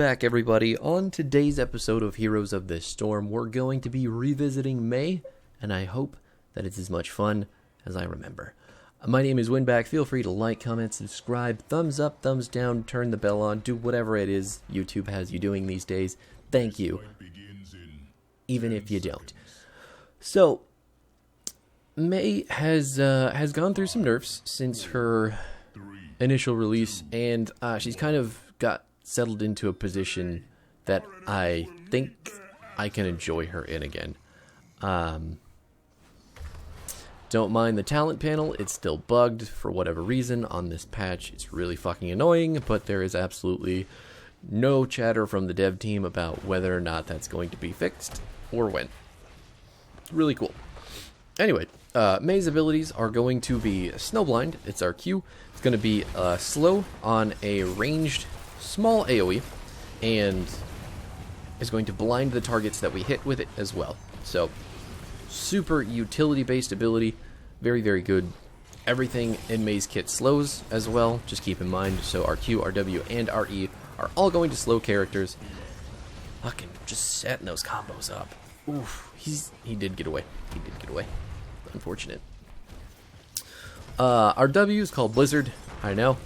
Back, everybody. On today's episode of Heroes of the Storm, we're going to be revisiting May, and I hope that it's as much fun as I remember. My name is Winback. Feel free to like, comment, subscribe, thumbs up, thumbs down, turn the bell on, do whatever it is YouTube has you doing these days. Thank you, even if you don't. So, May has gone through some nerfs since her initial release, and she's kind of got settled into a position that I think I can enjoy her in again. Don't mind the talent panel, it's still bugged for whatever reason on this patch. It's really fucking annoying, but there is absolutely no chatter from the dev team about whether or not that's going to be fixed or when. Really cool. Anyway, May's abilities are going to be Snowblind, it's our Q. It's going to be slow on a ranged small AoE, and is going to blind the targets that we hit with it as well. So, super utility-based ability, very, very good. Everything in May's kit slows as well, just keep in mind. So our Q, our W, and our E are all going to slow characters. Fucking just setting those combos up. Oof, he did get away. He did get away. Unfortunate. Our W is called Blizzard. I know.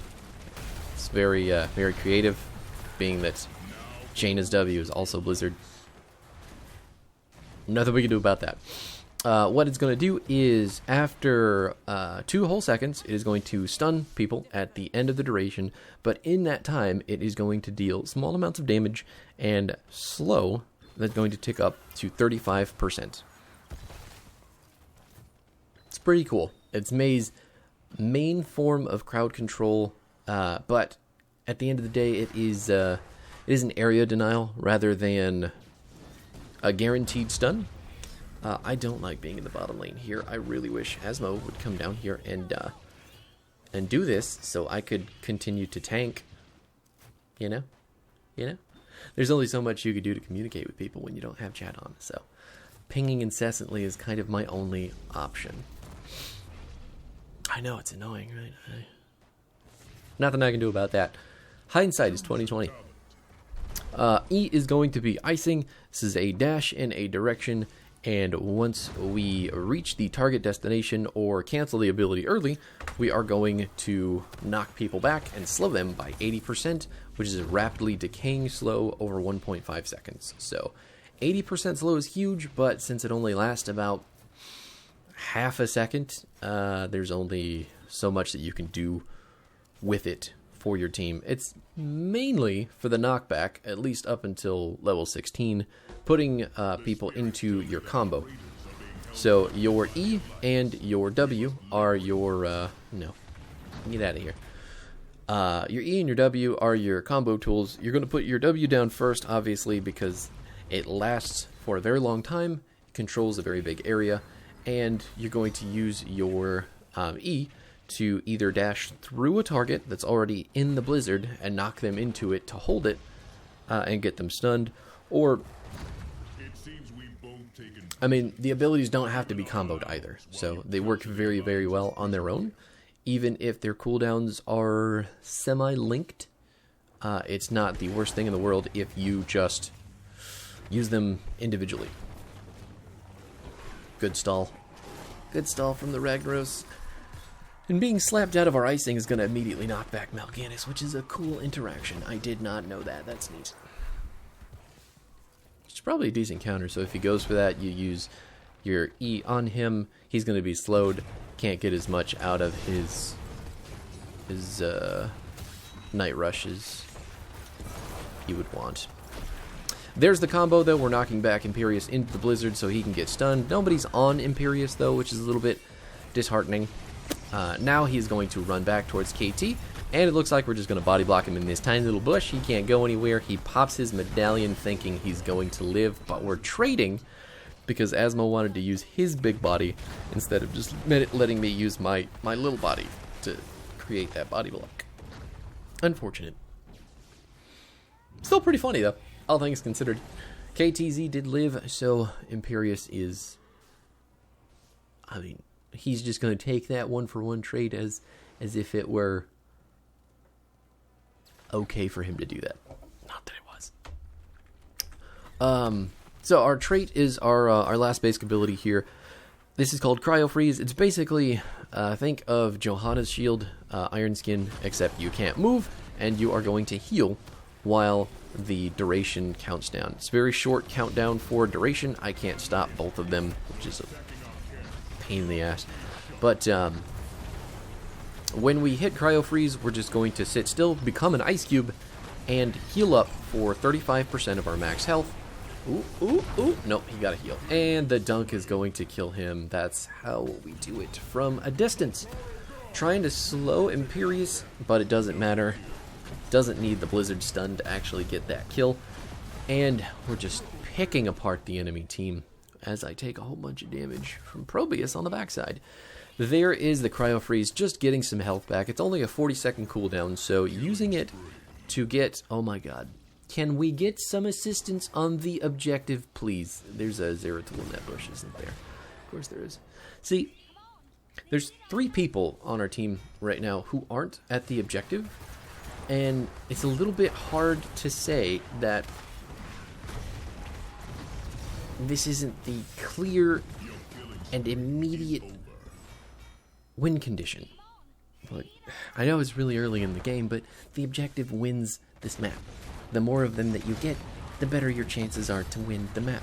It's very, very creative, being that Jaina's W is also Blizzard. Nothing we can do about that. What it's going to do is, after 2 whole seconds, it is going to stun people at the end of the duration, but in that time, it is going to deal small amounts of damage, and slow, that's going to tick up to 35%. It's pretty cool. It's May's main form of crowd control, but at the end of the day, it is an area denial rather than a guaranteed stun. I don't like being in the bottom lane here. I really wish Asmo would come down here and do this so I could continue to tank. You know? There's only so much you could do to communicate with people when you don't have chat on, so pinging incessantly is kind of my only option. I know, it's annoying, right? Nothing I can do about that. Hindsight is 2020. E is going to be icing. This is a dash in a direction, and once we reach the target destination or cancel the ability early, we are going to knock people back and slow them by 80%, which is a rapidly decaying slow over 1.5 seconds. So 80% slow is huge, but since it only lasts about half a second, there's only so much that you can do with it for your team. It's mainly for the knockback, at least up until level 16, putting people into your combo. So your E and your W are your no, get out of here. Your E and your W are your combo tools. You're going to put your W down first, obviously, because it lasts for a very long time, controls a very big area, and you're going to use your E to either dash through a target that's already in the blizzard and knock them into it to hold it and get them stunned, or I mean, the abilities don't have to be comboed either, so they work very, very well on their own, even if their cooldowns are semi-linked. It's not the worst thing in the world if you just use them individually. Good stall. Good stall from the Ragnaros. And being slapped out of our icing is going to immediately knock back Mal'Ganis, which is a cool interaction. I did not know that. That's neat. It's probably a decent counter, so if he goes for that, you use your E on him. He's going to be slowed. Can't get as much out of his night rushes you would want. There's the combo, though. We're knocking back Imperius into the blizzard so he can get stunned. Nobody's on Imperius, though, which is a little bit disheartening. Now he's going to run back towards KT, and it looks like we're just going to body block him in this tiny little bush. He can't go anywhere. He pops his medallion thinking he's going to live, but we're trading because Asmo wanted to use his big body instead of just letting me use my little body to create that body block. Unfortunate. Still pretty funny, though, all things considered. KTZ did live, so Imperius is, I mean, he's just going to take that one-for-one trade as if it were okay for him to do that. Not that it was. So our trait is our last basic ability here. This is called Cryo Freeze. It's basically, think of Johanna's shield, Iron Skin, except you can't move, and you are going to heal while the duration counts down. It's a very short countdown for duration. I can't stop both of them, which is a pain in the ass. But when we hit Cryo Freeze, we're just going to sit still, become an ice cube, and heal up for 35% of our max health. Ooh. Nope, he got a heal. And the dunk is going to kill him. That's how we do it from a distance. Trying to slow Imperius, but it doesn't matter. Doesn't need the Blizzard stun to actually get that kill. And we're just picking apart the enemy team as I take a whole bunch of damage from Probius on the backside. There is the Cryo Freeze, just getting some health back. It's only a 40-second cooldown, so using it to get... Oh my god. Can we get some assistance on the objective, please? There's a Zeratul in that bush, isn't there? Of course there is. See, there's 3 people on our team right now who aren't at the objective, and it's a little bit hard to say that this isn't the clear and immediate win condition. But I know it's really early in the game, but the objective wins this map. The more of them that you get, the better your chances are to win the map.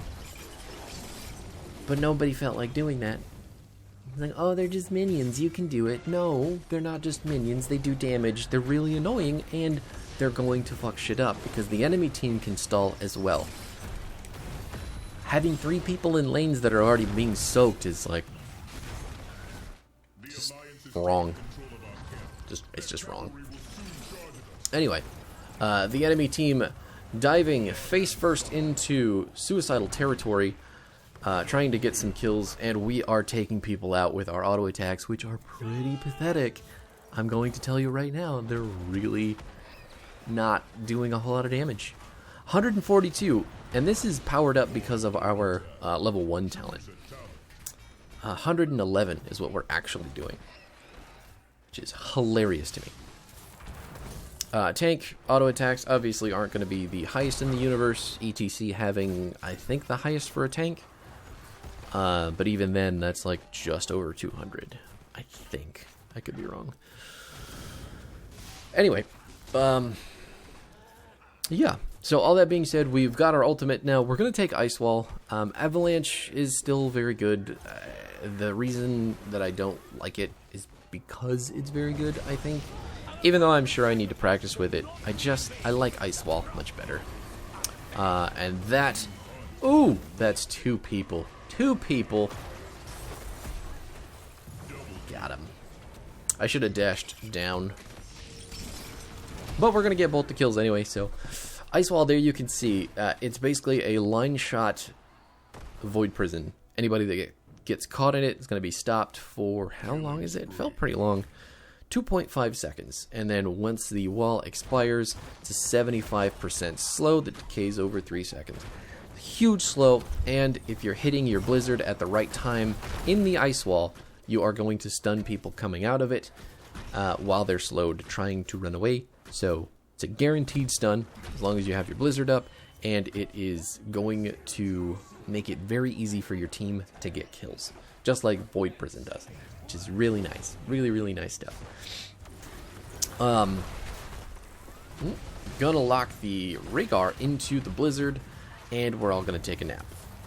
But nobody felt like doing that. Like, oh, they're just minions, you can do it. No, they're not just minions, they do damage, they're really annoying, and they're going to fuck shit up, because the enemy team can stall as well. Having 3 people in lanes that are already being soaked is like... just wrong. It's just wrong. Anyway. The enemy team diving face first into suicidal territory, trying to get some kills, and we are taking people out with our auto attacks, which are pretty pathetic. I'm going to tell you right now, they're really not doing a whole lot of damage. 142, and this is powered up because of our level 1 talent. 111 is what we're actually doing, which is hilarious to me. Tank auto attacks obviously aren't going to be the highest in the universe, ETC having, I think, the highest for a tank. But even then, that's like just over 200, I think. I could be wrong. Anyway, yeah. So all that being said, we've got our ultimate now. We're going to take Ice Wall. Avalanche is still very good. The reason that I don't like it is because it's very good, I think. Even though I'm sure I need to practice with it, I like Ice Wall much better. And that... Ooh! That's 2 people. 2 people! Got him. I should have dashed down. But we're going to get both the kills anyway, so... Ice Wall, there you can see, it's basically a line shot Void Prison. Anybody that gets caught in it is going to be stopped for... How long is it? It felt pretty long. 2.5 seconds, and then once the wall expires, it's a 75% slow that decays over 3 seconds. Huge slow, and if you're hitting your blizzard at the right time in the ice wall, you are going to stun people coming out of it while they're slowed, trying to run away. So it's a guaranteed stun as long as you have your blizzard up, and it is going to make it very easy for your team to get kills, just like Void Prison does. Which is really nice. Really nice stuff. Gonna lock the Rhaegar into the Blizzard, and we're all gonna take a nap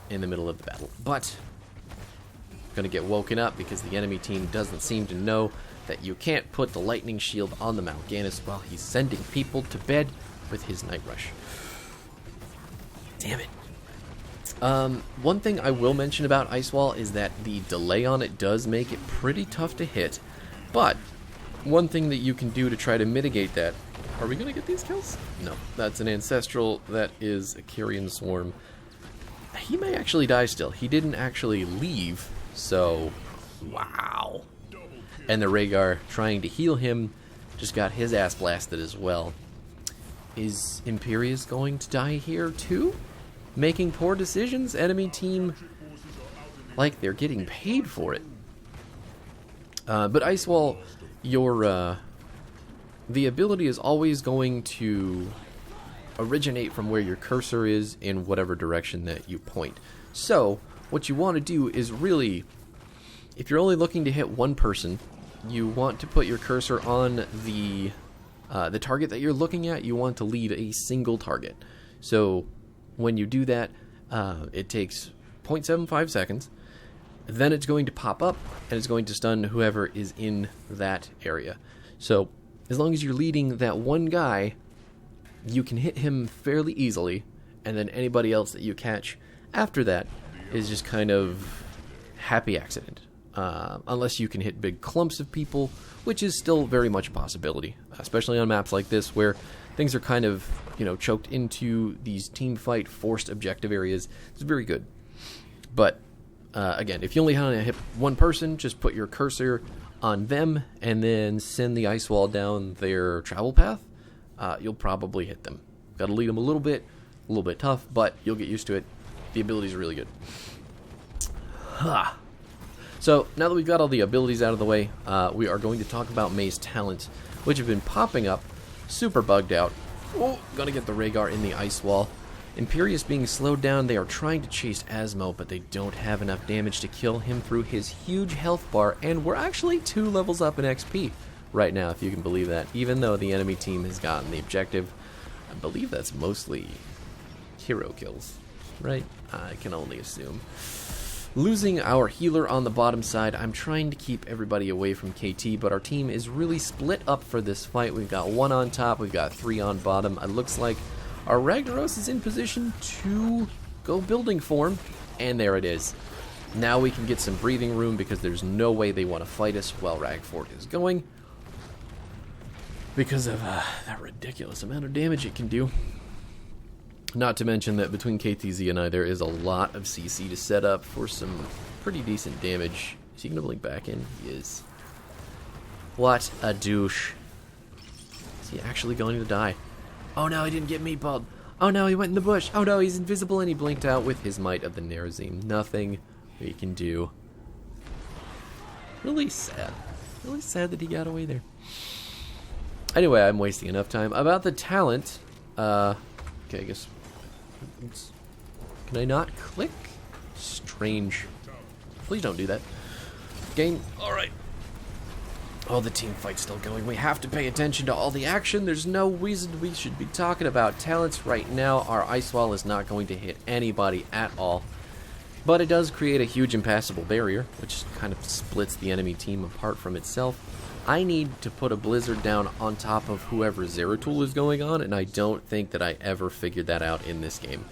in the middle of the battle. But, gonna get woken up because the enemy team doesn't seem to know that you can't put the Lightning Shield on the Mal'Ganis while he's sending people to bed with his Night Rush. Damn it. One thing I will mention about Ice Wall is that the delay on it does make it pretty tough to hit, but one thing that you can do to try to mitigate that... Are we going to get these kills? No, that's an Ancestral, that is a Carrion Swarm. He may actually die still. He didn't actually leave, so... Wow. And the Rhaegar trying to heal him just got his ass blasted as well. Is Imperius going to die here too? Making poor decisions? Enemy team, like they're getting paid for it. But Ice Wall, your the ability is always going to originate from where your cursor is in whatever direction that you point. So what you want to do is really, if you're only looking to hit one person, you want to put your cursor on the target that you're looking at. You want to lead a single target. So when you do that, it takes 0.75 seconds. Then it's going to pop up, and it's going to stun whoever is in that area. So as long as you're leading that one guy, you can hit him fairly easily, and then anybody else that you catch after that is just kind of happy accident. Unless you can hit big clumps of people, which is still very much a possibility, especially on maps like this where things are kind of, choked into these team fight forced objective areas. It's very good. But again, if you only want to hit one person, just put your cursor on them and then send the ice wall down their travel path. You'll probably hit them. Got to lead them a little bit tough, but you'll get used to it. The abilities are really good. So now that we've got all the abilities out of the way, we are going to talk about May's talents, which have been popping up, super bugged out. Oh, gonna get the Rhaegar in the ice wall. Imperius being slowed down, they are trying to chase Asmo, but they don't have enough damage to kill him through his huge health bar, and we're actually 2 levels up in XP right now, if you can believe that, even though the enemy team has gotten the objective. I believe that's mostly hero kills, right? I can only assume. Losing our healer on the bottom side, I'm trying to keep everybody away from KT, but our team is really split up for this fight. We've got 1 on top, we've got 3 on bottom. It looks like our Ragnaros is in position to go building form, and there it is. Now we can get some breathing room because there's no way they want to fight us while Ragfort is going, because of that ridiculous amount of damage it can do. Not to mention that between KTZ and I, there is a lot of CC to set up for some pretty decent damage. Is he going to blink back in? He is. What a douche. Is he actually going to die? Oh no, he didn't get meatballed. Oh no, he went in the bush. Oh no, he's invisible and he blinked out with his Might of the Nerazim. Nothing we can do. Really sad. Really sad that he got away there. Anyway, I'm wasting enough time. About the talent, okay, I guess. Oops. Can I not click? Strange. Please don't do that. Game. Alright. Oh, the team fight's still going. We have to pay attention to all the action. There's no reason we should be talking about talents right now. Our ice wall is not going to hit anybody at all. But it does create a huge impassable barrier, which kind of splits the enemy team apart from itself. I need to put a blizzard down on top of whoever Zeratul is going on, and I don't think that I ever figured that out in this game.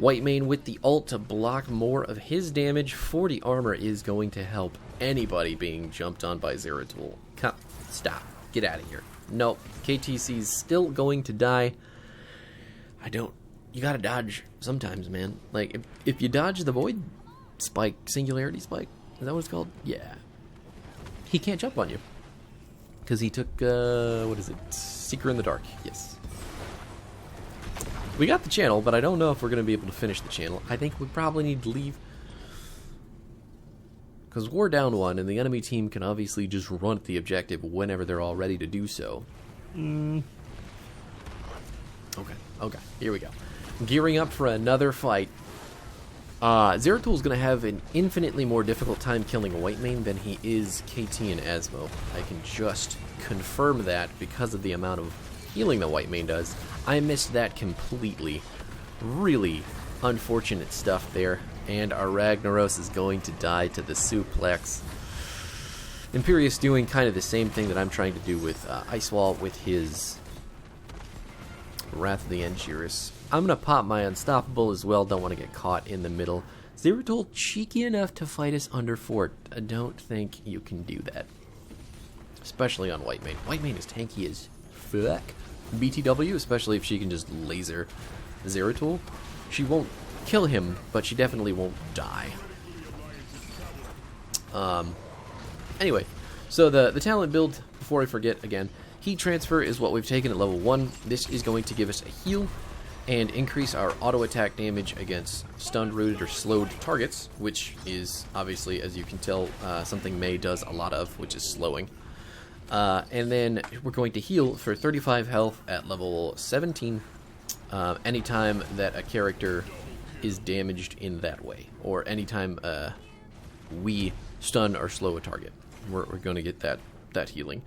Whitemane with the ult to block more of his damage. 40 armor is going to help anybody being jumped on by Zeratul. Come, stop. Get out of here. Nope. KTC's still going to die. You gotta dodge sometimes, man. Like, if you dodge the Void Spike, Singularity Spike, is that what it's called? Yeah. He can't jump on you. Because he took, what is it? Seeker in the Dark. Yes. We got the channel, but I don't know if we're going to be able to finish the channel. I think we probably need to leave. Because we're down 1, and the enemy team can obviously just run at the objective whenever they're all ready to do so. Okay, here we go. Gearing up for another fight. Zeratul's going to have an infinitely more difficult time killing Whitemane than he is KT and Asmo. I can just confirm that because of the amount of healing that Whitemane does. I missed that completely. Really unfortunate stuff there. And our Ragnaros is going to die to the suplex. Imperius doing kind of the same thing that I'm trying to do with Ice Wall with his Wrath of the Enchirus. I'm going to pop my Unstoppable as well. Don't want to get caught in the middle. Zeratul cheeky enough to fight us under fort. I don't think you can do that. Especially on Whitemane. Whitemane is tanky as fuck. BTW, especially if she can just laser Zeratul. She won't kill him, but she definitely won't die. Anyway, so the talent build, before I forget again, Heat Transfer is what we've taken at level 1. This is going to give us a heal and increase our auto attack damage against stunned, rooted, or slowed targets, which is obviously, as you can tell, something May does a lot of, which is slowing. And then we're going to heal for 35 health at level 17, anytime that a character is damaged in that way, or anytime we stun or slow a target, we're going to get that healing.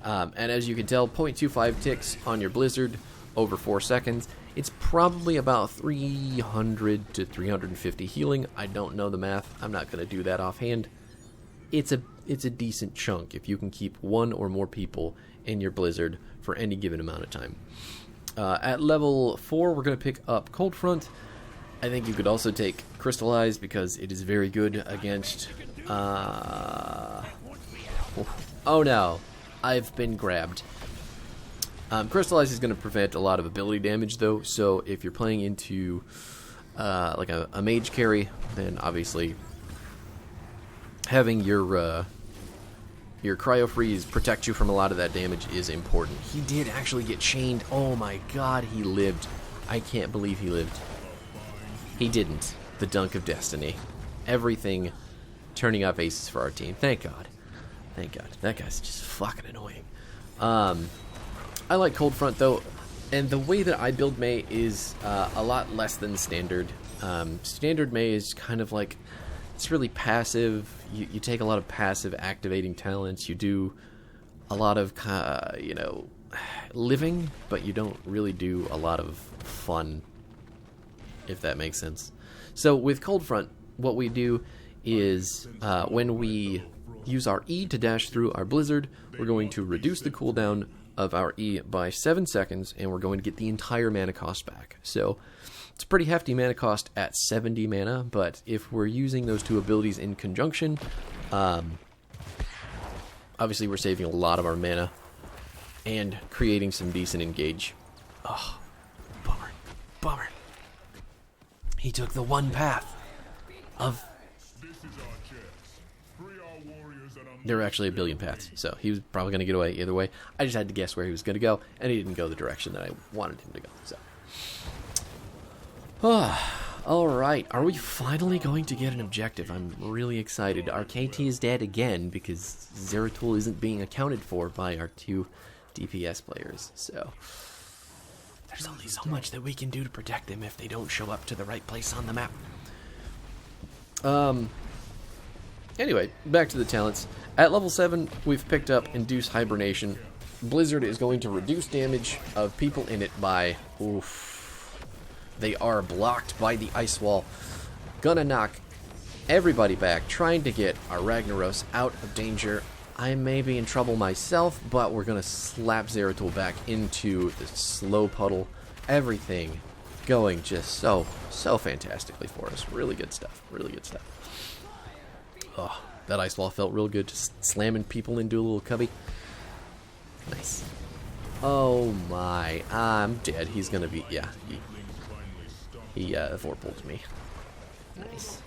And as you can tell, 0.25 ticks on your Blizzard over 4 seconds. It's probably about 300 to 350 healing. I don't know the math. I'm not going to do that offhand. It's a decent chunk if you can keep one or more people in your Blizzard for any given amount of time. At level 4, we're going to pick up Cold Front. I think you could also take Crystallize because it is very good against... oh no, I've been grabbed. Crystallize is going to prevent a lot of ability damage though, so if you're playing into like a mage carry, then obviously having your Cryo Freeze protect you from a lot of that damage is important. He did actually get chained. Oh my god, he lived. I can't believe he lived. He didn't. The Dunk of Destiny. Everything turning up aces for our team. Thank God. Thank God. That guy's just fucking annoying. I like Cold Front though, and the way that I build Mei is a lot less than standard. Standard Mei is kind of like, it's really passive. You take a lot of passive activating talents. You do a lot of, living, but you don't really do a lot of fun, if that makes sense. So with Cold Front, what we do is when we use our E to dash through our Blizzard, we're going to reduce the cooldown of our E by 7 seconds, and we're going to get the entire mana cost back. So it's a pretty hefty mana cost at 70 mana, but if we're using those two abilities in conjunction, obviously we're saving a lot of our mana and creating some decent engage. Oh, bummer. Bummer. He took the one path of... There were actually a billion paths, so he was probably going to get away either way. I just had to guess where he was going to go, and he didn't go the direction that I wanted him to go. So, alright, are we finally going to get an objective? I'm really excited. Our KT is dead again because Zeratul isn't being accounted for by our 2 DPS players, so there's only so much that we can do to protect them if they don't show up to the right place on the map. Anyway, back to the talents. At level 7, we've picked up Induce Hibernation. Blizzard is going to reduce damage of people in it by... Oof. They are blocked by the ice wall. Gonna knock everybody back, trying to get our Ragnaros out of danger. I may be in trouble myself, but we're gonna slap Zeratul back into the slow puddle. Everything going just so fantastically for us. Really good stuff. Really good stuff. Oh, that ice wall felt real good, just slamming people into a little cubby. Nice. Oh my, I'm dead. He's gonna be, yeah, he 4-pulled me. Nice.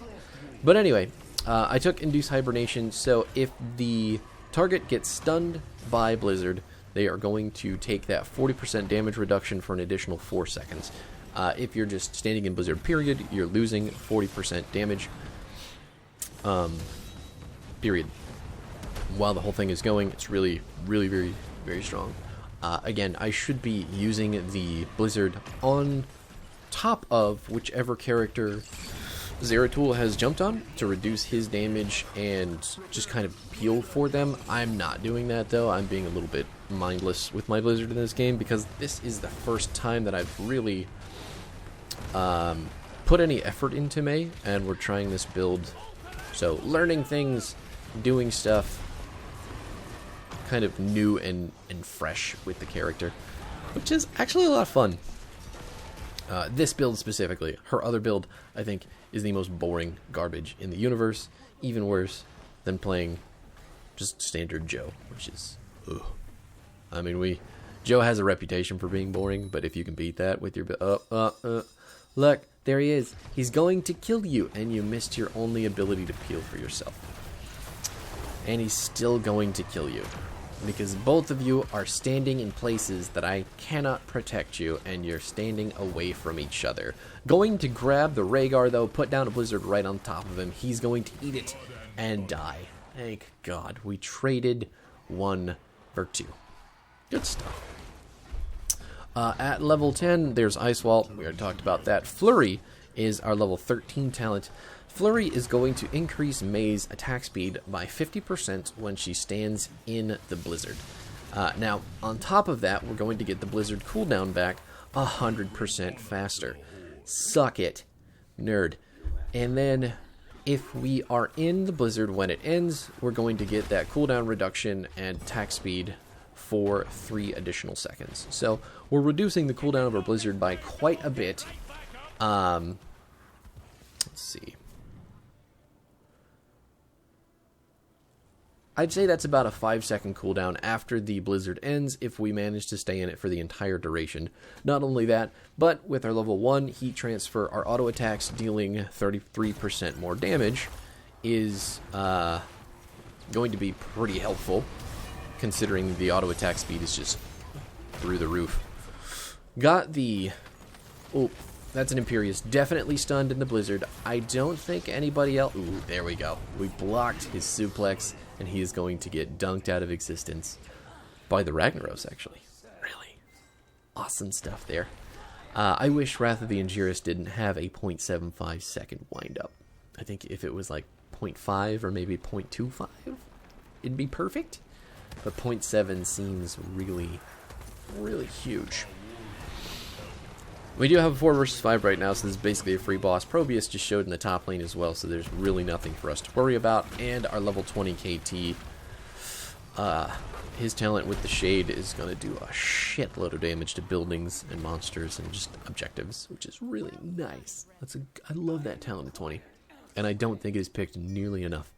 But anyway, I took Induce Hibernation, so if the target gets stunned by Blizzard, they are going to take that 40% damage reduction for an additional 4 seconds. If you're just standing in Blizzard period, you're losing 40% damage. Period. While the whole thing is going, it's really, really, very, very strong. Again, I should be using the Blizzard on top of whichever character Zeratul has jumped on to reduce his damage and just kind of peel for them. I'm not doing that though. I'm being a little bit mindless with my Blizzard in this game because this is the first time that I've really put any effort into Mei, and we're trying this build. So learning things, doing stuff kind of new and fresh with the character, which is actually a lot of fun. This build specifically, her other build, I think, is the most boring garbage in the universe, even worse than playing just standard Joe, which is, ugh. I mean, Joe has a reputation for being boring, but if you can beat that with your, look, there he is. He's going to kill you, and you missed your only ability to peel for yourself. And he's still going to kill you, because both of you are standing in places that I cannot protect you, and you're standing away from each other. Going to grab the Rhaegar, though, put down a Blizzard right on top of him. He's going to eat it and die. Thank God. We traded 1 for 2. Good stuff. At level 10, there's Ice Wall. We already talked about that. Flurry is our level 13 talent. Flurry is going to increase May's attack speed by 50% when she stands in the blizzard. Now, on top of that, we're going to get the blizzard cooldown back 100% faster. Suck it, nerd. And then, if we are in the blizzard when it ends, we're going to get that cooldown reduction and attack speed for 3 additional seconds. So, we're reducing the cooldown of our blizzard by quite a bit. Let's see. I'd say that's about a 5-second cooldown after the blizzard ends if we manage to stay in it for the entire duration. Not only that, but with our level 1 heat transfer, our auto attacks dealing 33% more damage is going to be pretty helpful, considering the auto attack speed is just through the roof. Got the... Oh, that's an Imperious. Definitely stunned in the blizzard. I don't think anybody else... Ooh, there we go. We blocked his suplex, and he is going to get dunked out of existence by the Ragnaros, actually. Really awesome stuff there. I wish Wrath of the Angiris didn't have a 0.75 second wind-up. I think if it was like 0.5 or maybe 0.25, it'd be perfect. But 0.7 seems really, really huge. We do have a 4 versus 5 right now, so this is basically a free boss. Probius just showed in the top lane as well, so there's really nothing for us to worry about. And our level 20 KT, his talent with the Shade is going to do a shitload of damage to buildings and monsters and just objectives, which is really nice. I love that talent at 20, and I don't think it is picked nearly enough.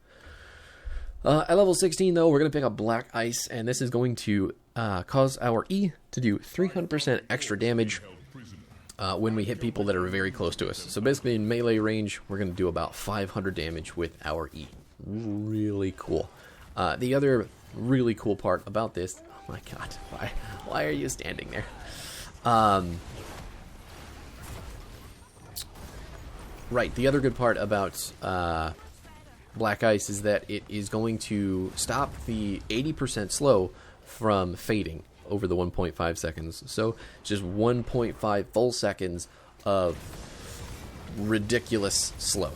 At level 16, though, we're going to pick up Black Ice, and this is going to cause our E to do 300% extra damage when we hit people that are very close to us. So basically in melee range, we're going to do about 500 damage with our E. Really cool. The other really cool part about this... Oh my god, why are you standing there? Right, the other good part about Black Ice is that it is going to stop the 80% slow from fading over the 1.5 seconds. So just 1.5 full seconds of ridiculous slow.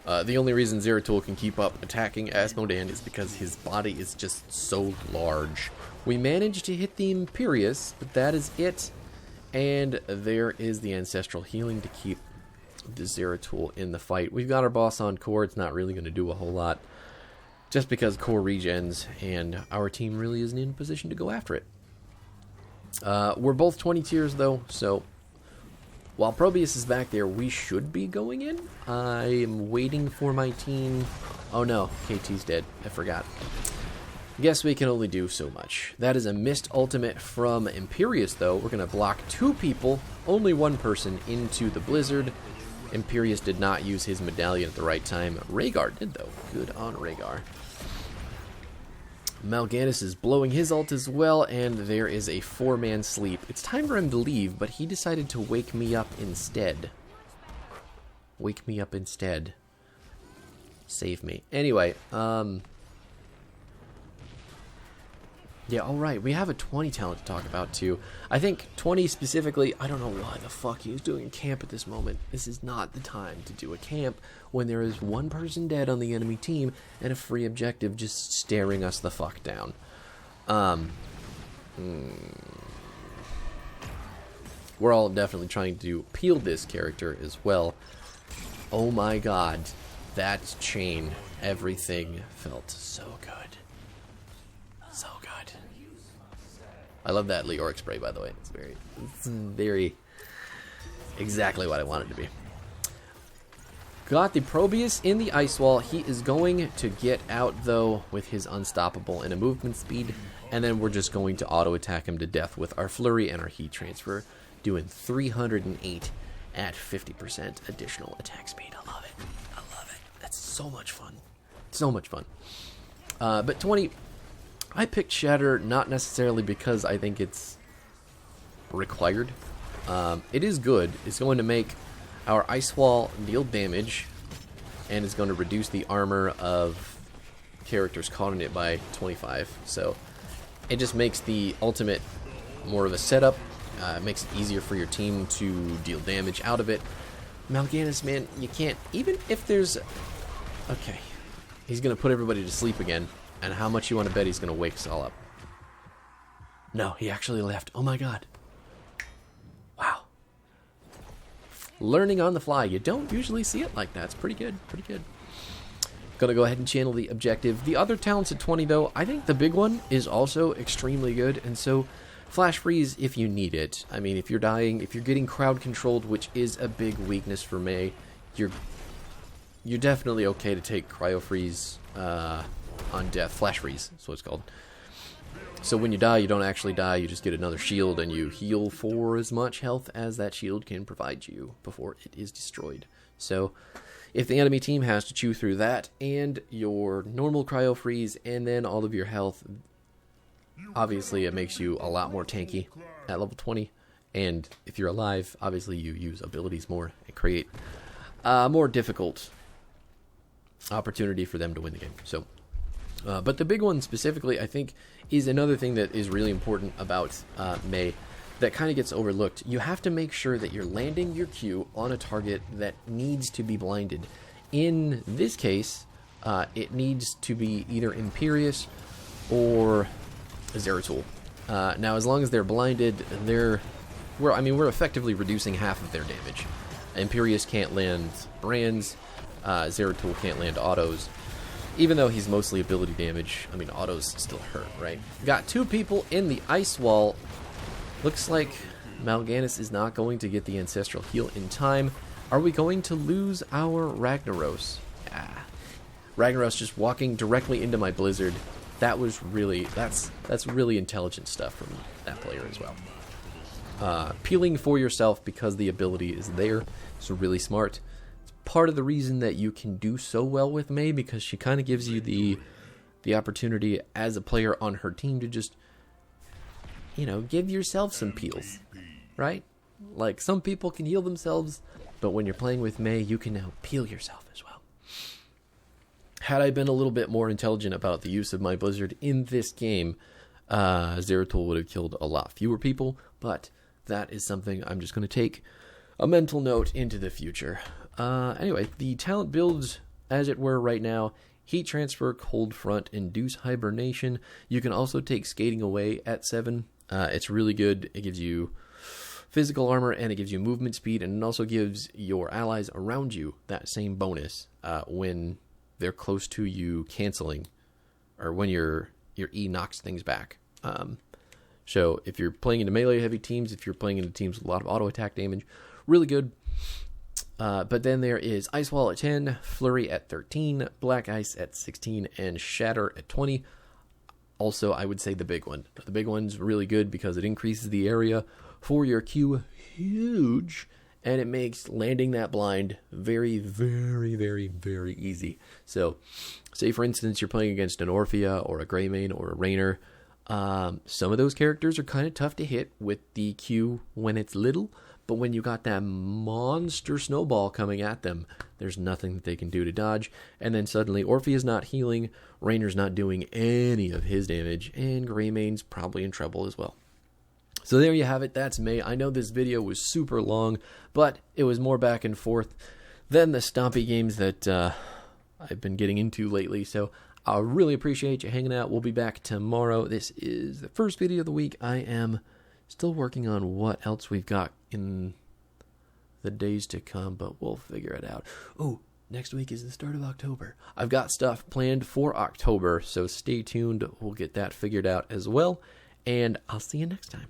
The only reason Zeratul can keep up attacking Asmodan is because his body is just so large. We managed to hit the Imperious, but that is it. And there is the Ancestral Healing to keep the Zeratul in the fight. We've got our boss on core. It's not really going to do a whole lot, just because core regens, and our team really isn't in a position to go after it. We're both 20 tiers, though, so while Probius is back there, we should be going in. I'm waiting for my team. Oh no, KT's dead. I forgot. Guess we can only do so much. That is a missed ultimate from Imperious, though. We're going to block 2 people, only 1 person, into the blizzard. Imperious did not use his medallion at the right time. Rhaegar did, though. Good on Rhaegar. Mal'Ganis is blowing his ult as well, and there is a 4-man sleep. It's time for him to leave, but he decided to wake me up instead. Wake me up instead. Save me. Anyway, yeah, alright, we have a 20 talent to talk about, too. I think 20 specifically, I don't know why the fuck he was doing a camp at this moment. This is not the time to do a camp when there is 1 person dead on the enemy team and a free objective just staring us the fuck down. We're all definitely trying to peel this character as well. Oh my god, that chain, everything felt so good. So good. I love that Leoric spray, by the way. It's very exactly what I wanted to be. Got the Probius in the ice wall. He is going to get out, though, with his unstoppable and a movement speed, and then we're just going to auto attack him to death with our flurry and our heat transfer, doing 308 at 50% additional attack speed. I love it. I love it. That's so much fun. So much fun. But 20... I picked Shatter not necessarily because I think it's required. It is good. It's going to make our Ice Wall deal damage, and it's going to reduce the armor of characters caught in it by 25. So it just makes the ultimate more of a setup. It makes it easier for your team to deal damage out of it. Mal'Ganis, man, you can't, even if there's... Okay. He's going to put everybody to sleep again. And how much you want to bet he's going to wake us all up? No, he actually left. Oh my god. Wow. Learning on the fly. You don't usually see it like that. It's pretty good. Pretty good. Gonna go ahead and channel the objective. The other talents at 20, though, I think the big one is also extremely good. And so, flash freeze if you need it. I mean, if you're dying, if you're getting crowd controlled, which is a big weakness for Mei, you're definitely okay to take cryo freeze on death. Flash freeze, that's what it's called. So when you die, you don't actually die, you just get another shield, and you heal for as much health as that shield can provide you before it is destroyed. So, if the enemy team has to chew through that, and your normal cryo freeze, and then all of your health, obviously it makes you a lot more tanky at level 20, and if you're alive, obviously you use abilities more, and create a more difficult opportunity for them to win the game. So, but the big one specifically, I think, is another thing that is really important about Mei that kind of gets overlooked. You have to make sure that you're landing your Q on a target that needs to be blinded. In this case, it needs to be either Imperius or Zeratul. Now, as long as they're blinded, we're effectively reducing half of their damage. Imperius can't land brands. Zeratul can't land autos. Even though he's mostly ability damage, I mean, autos still hurt, right? Got two people in the ice wall. Looks like Mal'Ganis is not going to get the Ancestral Heal in time. Are we going to lose our Ragnaros? Ragnaros just walking directly into my Blizzard. That was really, that's really intelligent stuff from that player as well. Peeling for yourself because the ability is there is really smart. It's part of the reason that you can do so well with Mei, because she kind of gives you the opportunity as a player on her team to just, you know, give yourself some peels, right? Like, some people can heal themselves, but when you're playing with Mei, you can now peel yourself as well. Had I been a little bit more intelligent about the use of my Blizzard in this game, Zeratul would have killed a lot fewer people, but that is something I'm just going to take a mental note into the future. Anyway, the talent builds, as it were right now: Heat Transfer, Cold Front, Induce Hibernation. You can also take Skating Away at 7. It's really good. It gives you physical armor, and it gives you movement speed, and it also gives your allies around you that same bonus when they're close to you canceling, or when your E knocks things back. So if you're playing into melee heavy teams, if you're playing into teams with a lot of auto attack damage, really good. But then there is Ice Wall at 10, Flurry at 13, Black Ice at 16, and Shatter at 20. Also, I would say the big one. The big one's really good because it increases the area for your Q huge, and it makes landing that blind very, very, very, very easy. So, say for instance you're playing against an Orphea or a Greymane or a Raynor. Some of those characters are kind of tough to hit with the Q when it's little, but when you got that monster snowball coming at them, there's nothing that they can do to dodge. And then suddenly Orphea's not healing, Raynor's not doing any of his damage, and Greymane's probably in trouble as well. So there you have it. That's Mei. I know this video was super long, but it was more back and forth than the stompy games that I've been getting into lately. So I really appreciate you hanging out. We'll be back tomorrow. This is the first video of the week. I am still working on what else we've got in the days to come, but we'll figure it out. Oh, next week is the start of October. I've got stuff planned for October, so stay tuned. We'll get that figured out as well, and I'll see you next time.